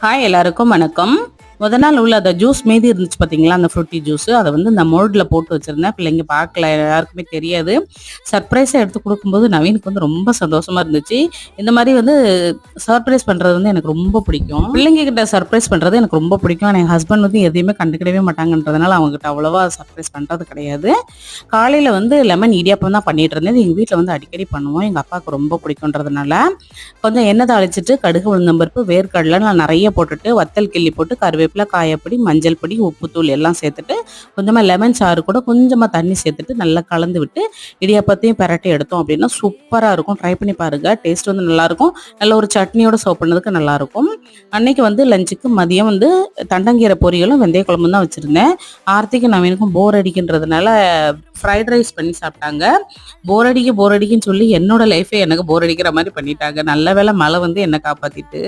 Hi எல்லாருக்கும் வணக்கம். முத நாள் உள்ள அந்த ஜூஸ் மீதி இருந்துச்சு பார்த்தீங்களா, அந்த ஃப்ரூட்டி ஜூஸு. அத வந்து இந்த மோல்டுல போட்டு வச்சிருந்தேன். பிள்ளைங்க பார்க்கல, யாருக்குமே தெரியாது. சர்ப்ரைஸா எடுத்து குடுக்கும்போது நவீனுக்கு வந்து ரொம்ப சந்தோஷமா இருந்துச்சு. இந்த மாரி வந்து சர்ப்ரைஸ் பண்றது வந்து எனக்கு ரொம்ப பிடிக்கும். பிள்ளைங்க கிட்ட சர்ப்ரைஸ் பண்றது எனக்கு ரொம்ப பிடிக்கும். ஆனா என் ஹஸ்பண்ட் வந்து எதையுமே கண்டுக்கிடவே மாட்டாங்கன்றதுனால அவங்ககிட்ட அவ்வளவா சர்ப்ரைஸ் பண்றது கிடையாது. காலையில வந்து லெமன் இடியாப்பம் தான் பண்ணிட்டு இருந்தேன். எங்க வீட்ல வந்து அடிக்கடி பண்ணுவோம். எங்க அப்பாவுக்கு ரொம்ப பிடிக்குன்றதுனால கொஞ்சம் எண்ணெய் தாளிச்சிட்டு கடுகு உளுந்தம்பருப்பு வேர்க்கடலை நான் நிறைய போட்டுட்டு வத்தல் கிள்ளி போட்டு கருவேப்பிலை காயப்பொடி மஞ்சள் பொடி உப்புத்தூள் எல்லாம் சேர்த்துட்டு கொஞ்சமாக லெமன் சாறு கூட கொஞ்சமாக தண்ணி சேர்த்துட்டு நல்லா கலந்து விட்டு இடியாப்பத்தையும் பெரட்டி எடுத்தோம் அப்படின்னா சூப்பராக இருக்கும். ட்ரை பண்ணி பாருங்க. டேஸ்ட் வந்து நல்லாயிருக்கும். நல்ல ஒரு சட்னியோட சர்வ் பண்ணதுக்கு நல்லாயிருக்கும். அன்னைக்கு வந்து லஞ்சுக்கு மதியம் வந்து தண்டங்கீரை பொரியலும் வெந்தய குழம்பும் தான் வச்சுருந்தேன். ஆர்த்திக்கு நவீனுக்கும் போர் அடிக்கின்றதுனால ஃப்ரைட் ரைஸ் பண்ணி சாப்பிட்டாங்க. போர் அடிக்குன்னு சொல்லி என்னோட லைஃபே எனக்கு போர் அடிக்கிற மாதிரி பண்ணிட்டாங்க. நல்ல வேளை மழை வந்து என்ன காப்பாத்திட்டு.